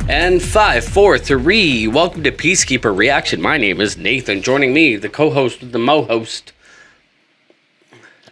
And 5, 4, 3. Welcome to Peacekeeper Reaction. My name is Nathan. Joining me, the co-host with the mo-host.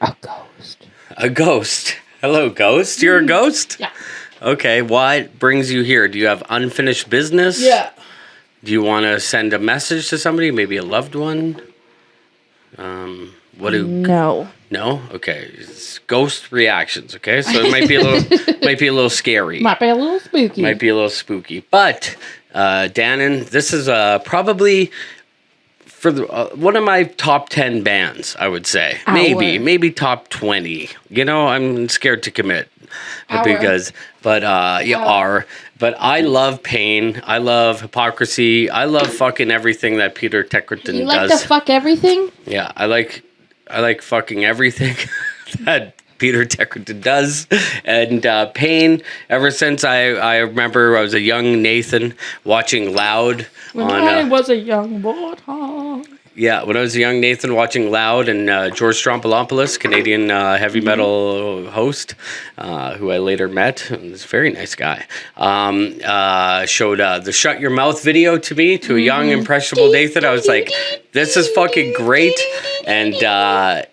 A ghost. A ghost. Hello, ghost. You're a ghost? Yeah. Okay, what brings you here? Do you have unfinished business? Yeah. Do you want to send a message to somebody, maybe a loved one? No. No? Okay. It's ghost reactions, okay? So it might be a little scary. Might be a little spooky. Might be a little spooky. But Danyn, this is probably for one of my top 10 bands, I would say. Maybe top 20. You know, I'm scared to commit because but I love Pain. I love Hypocrisy. I love fucking everything that Peter Teckerton does. You like to fuck everything? Yeah, I like fucking everything that Peter Teckerton does. And Pain, ever since I remember I was a young Nathan watching Loud. When I was a young warthog. Yeah, when I was a young Nathan watching Loud, and George Stroumboulopoulos, Canadian heavy metal host, who I later met, he's a very nice guy, showed the Shut Your Mouth video to me, to a young, impressionable Nathan. I was like, this is fucking great. And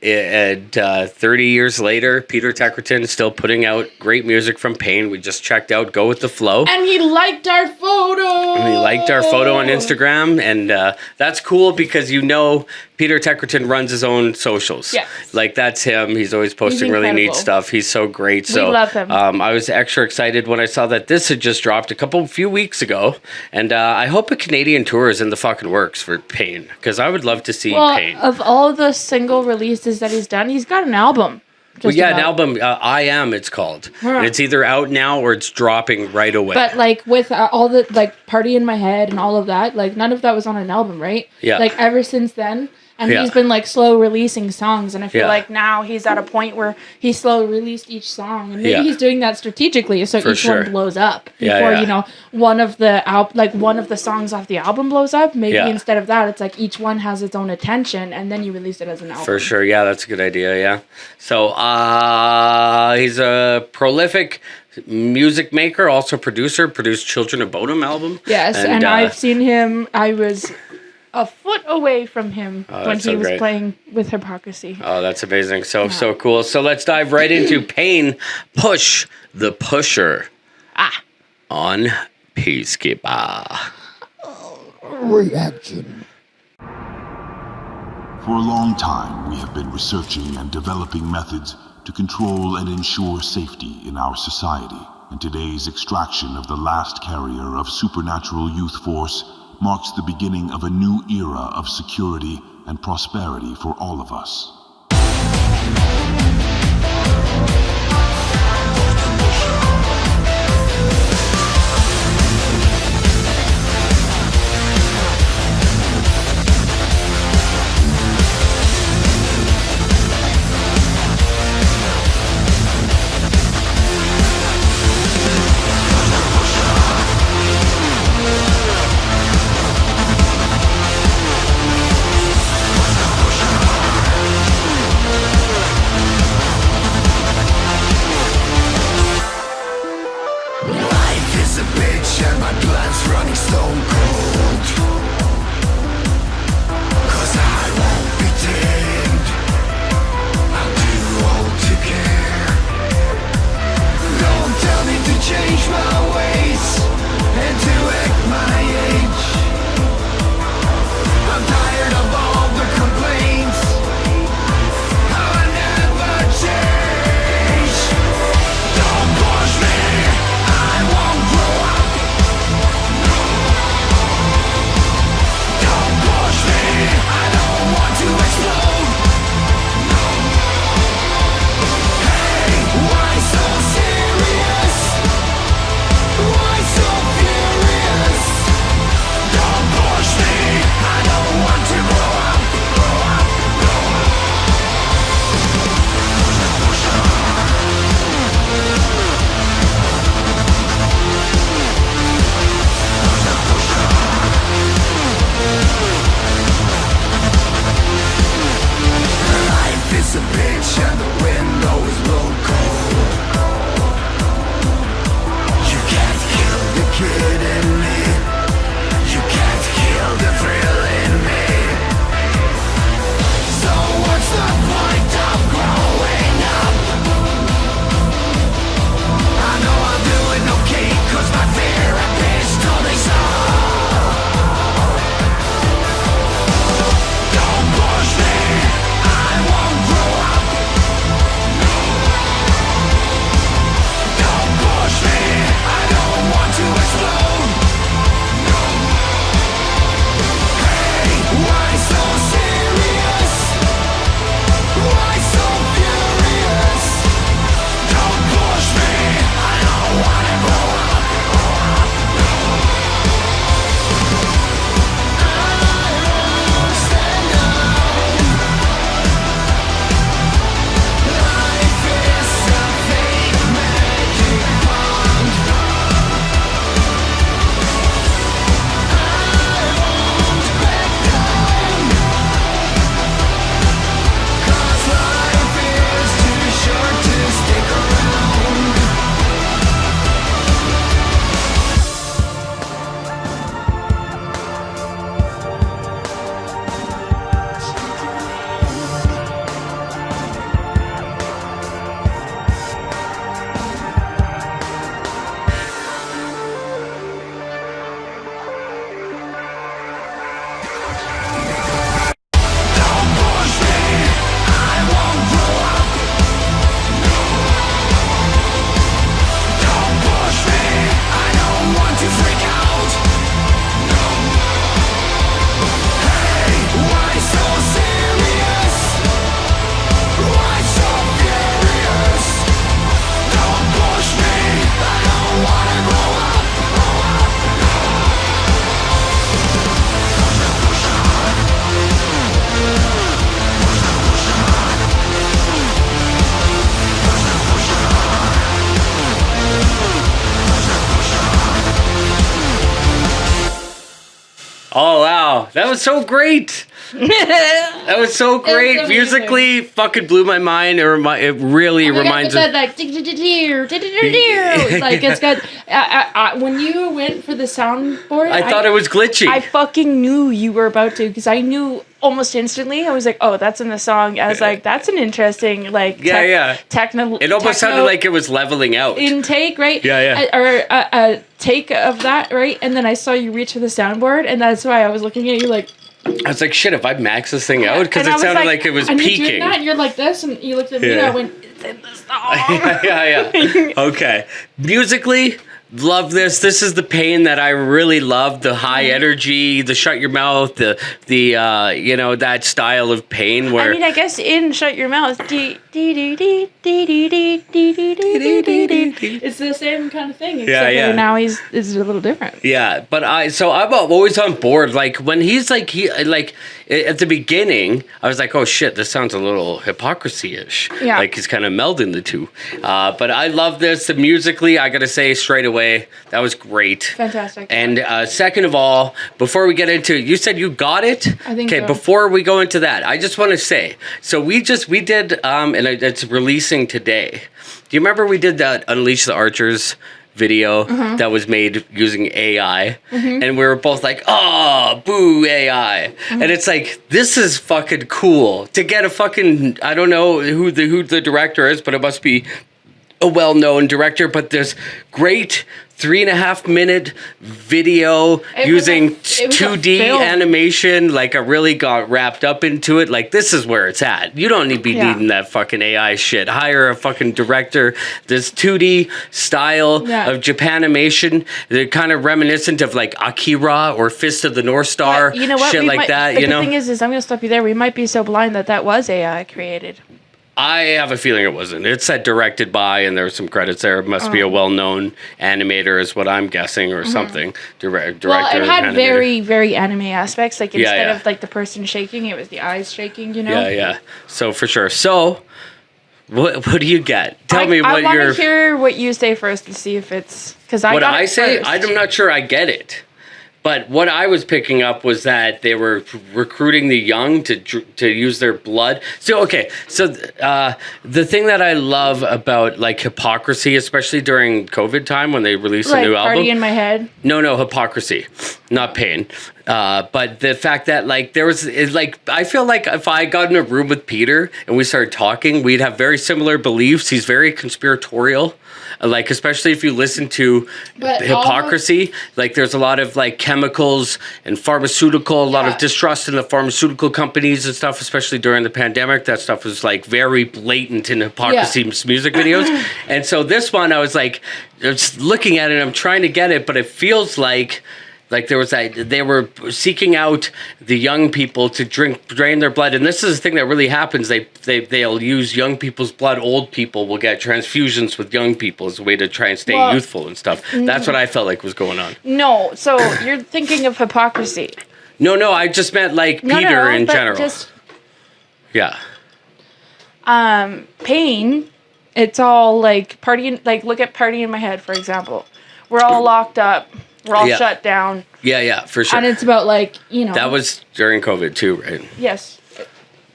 30 years later, Peter Teckerton is still putting out great music from Pain. We just checked out Go With The Flow. And he liked our photo. On Instagram. And that's cool because you know Peter Teckerton runs his own socials. Yes. Like, that's him. He's always posting really neat stuff. He's so great. We love him. I was extra excited when I saw that this had just dropped a few weeks ago. And I hope a Canadian tour is in the fucking works for Pain, because I would love to see Pain. Of all the single releases that he's done, he's got an album. An album, I Am, it's called. And it's either out now or it's dropping right away. But, like, with all the, like, Party in My Head and all of that, like, none of that was on an album, right? Yeah. Like, ever since then. And he's been, like, slow releasing songs. And I feel like now he's at a point where he slow released each song. And maybe he's doing that strategically so each one blows up. Before, you know, one of the songs off the album blows up. Maybe instead of that, it's like each one has its own attention. And then you release it as an album. For sure. Yeah, that's a good idea. Yeah. So he's a prolific music maker, also producer, produced Children of Bodom album. Yes. And I've seen him. I was a foot away from him when he was playing with Hypocrisy. Oh, that's amazing. So cool. So let's dive right into Pain, Push the Pusher on Peacekeeper Reaction. For a long time, we have been researching and developing methods to control and ensure safety in our society. And today's extraction of the last carrier of supernatural youth force marks the beginning of a new era of security and prosperity for all of us. kid and was so great. That was so great. Musically, fucking blew my mind. It really reminds me. Like it's got. When you went for the soundboard, I thought it was glitchy. I fucking knew you were about to, because I knew almost instantly. I was like, oh, that's in the song. I was like, that's an interesting techno. It almost sounded like it was leveling out. Intake, right? Yeah. Or a take of that, right? And then I saw you reach for the soundboard, and that's why I was looking at you like. I was like, shit, if I max this thing out, because it sounded like it was peaking. You're doing that, and you're like this, and you looked at me, and I went, it's in the song. yeah. Okay. Musically, love this. This is the Pain that I really love. The high energy, the Shut Your Mouth, the that style of Pain where... I mean, I guess in Shut Your Mouth, it's the same kind of thing, except now it's a little different. Yeah, but I'm always on board. Like when he's like at the beginning, I was like, oh shit, this sounds a little hypocrisy-ish. Yeah. Like he's kind of melding the two. But I love this. Musically, I gotta say straight away, that was great. Fantastic. And second of all, before we get into it, you said you got it? I think so. Okay, before we go into that, I just want to say, so we did, and it's releasing today. Do you remember we did that Unleash the Archers video that was made using AI, and we were both like, oh, boo AI, and it's like, this is fucking cool to get a fucking, I don't know who the director is, but it must be a well-known director, but this great 3.5 minute video using 2D animation, like I really got wrapped up into it. Like, this is where it's at. You don't need to be needing that fucking AI shit. Hire a fucking director. This 2D style of Japanimation, they're kind of reminiscent of like Akira or Fist of the North Star, but you know what? shit like that. But the thing is I'm going to stop you there. We might be so blind that was AI created. I have a feeling it wasn't. It said directed by, and there were some credits there. It must be a well-known animator, is what I'm guessing, or something. Director. Well, it had animator. very, very anime aspects. Like instead of like the person shaking, it was the eyes shaking. You know. Yeah. So for sure. So, what do you get? Tell me what I want to hear what you say first to see if it's because I. What got I say, first. I'm not sure I get it. But what I was picking up was that they were recruiting the young to use their blood. So, okay. So the thing that I love about like Hypocrisy, especially during COVID time when they released a new album. Party in My Head? No, Hypocrisy, not Pain. But the fact that like there was I feel like if I got in a room with Peter and we started talking, we'd have very similar beliefs. He's very conspiratorial. Like, especially if you listen to Hypocrisy, like there's a lot of like chemicals and pharmaceutical, a lot of distrust in the pharmaceutical companies and stuff, especially during the pandemic. That stuff was like very blatant in Hypocrisy's music videos. And so this one, I was like, just looking at it, I'm trying to get it, but it feels like there was they were seeking out the young people to drain their blood, and this is the thing that really happens. They'll use young people's blood. Old people will get transfusions with young people as a way to try and stay youthful and stuff. That's what I felt like was going on. No, so you're thinking of Hypocrisy. No, I just meant like Peter in general. Pain. It's all like partying. Like look at Party in My Head, for example. We're all locked up. We're all shut down. Yeah, for sure. And it's about like, That was during COVID too, right? Yes.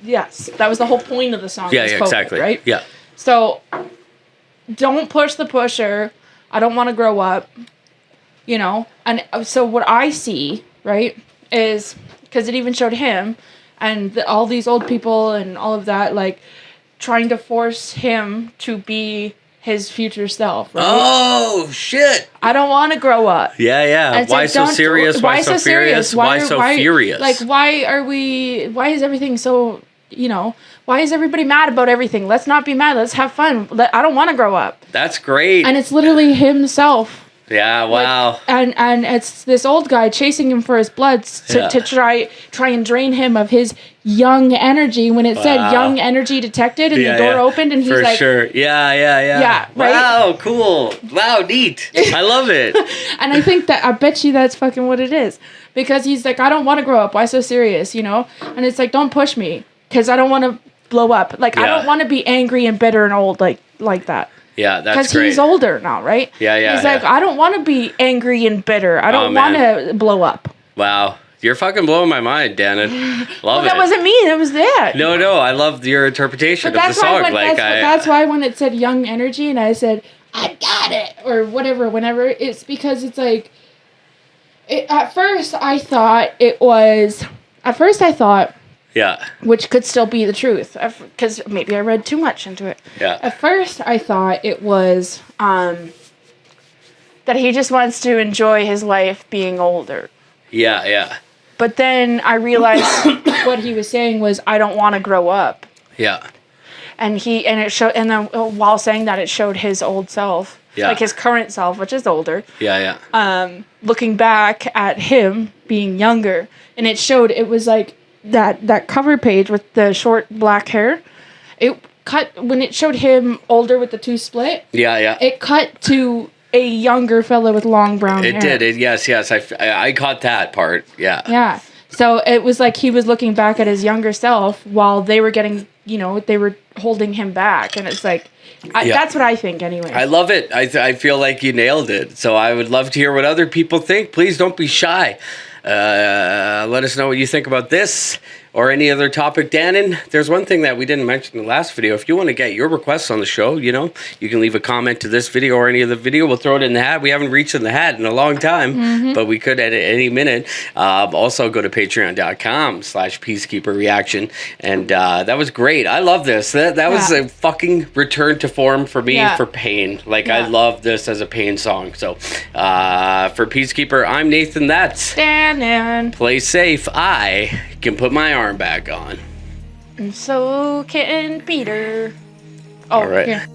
That was the whole point of the song. Yeah, COVID, exactly. Right? Yeah. So, don't push the pusher. I don't want to grow up. And so what I see, right, is, because it even showed him and all these old people and all of that, like, trying to force him to be his future self, right? Oh, shit. I don't want to grow up. Yeah. Why so serious? Why so furious? Why so furious? Like, why is everything so, why is everybody mad about everything? Let's not be mad. Let's have fun. I don't want to grow up. That's great. And it's literally himself. Yeah, wow. Like, and it's this old guy chasing him for his blood to try and drain him of his young energy when it said young energy detected and the door opened and he's for like... sure. Yeah. Yeah, right? Wow, cool. Wow, neat. I love it. And I think that, I bet you that's fucking what it is. Because he's like, I don't want to grow up. Why so serious, And it's like, don't push me because I don't want to blow up. Like, I don't want to be angry and bitter and old like that. Yeah, that's great. Because he's older now, right? Yeah. He's like, I don't want to be angry and bitter. I don't want to blow up. Wow. You're fucking blowing my mind, Danyn. Love it. That wasn't me. That was that. No. I loved your interpretation of the song. That's why when it said Young Energy and I said, I got it, or whenever, it's because it's like, at first I thought, yeah, which could still be the truth, because maybe I read too much into it. Yeah. At first I thought it was that he just wants to enjoy his life being older. Yeah. But then I realized what he was saying was, I don't want to grow up. Yeah. And then while saying that, it showed his old self, like his current self, which is older. Yeah. Looking back at him being younger, and it was like that cover page with the short black hair. It cut when it showed him older with the two split. Yeah. It cut to a younger fella with long brown hair. It did. Yes. I caught that part. Yeah. Yeah. So it was like he was looking back at his younger self while they were getting, they were holding him back. And it's like, that's what I think anyway. I love it. I feel like you nailed it. So I would love to hear what other people think. Please don't be shy. Let us know what you think about this or any other topic. Danyn, there's one thing that we didn't mention in the last video. If you want to get your requests on the show, you can leave a comment to this video or any other video. We'll throw it in the hat. We haven't reached in the hat in a long time, but we could at any minute. Also go to patreon.com/peacekeeperreaction. And that was great. I love this. That was a fucking return to form for me for Pain. I love this as a Pain song. So for Peacekeeper, I'm Nathan. That's Danyn. Play safe. I can put my arm back on. And so can Peter. Oh, all right. Here.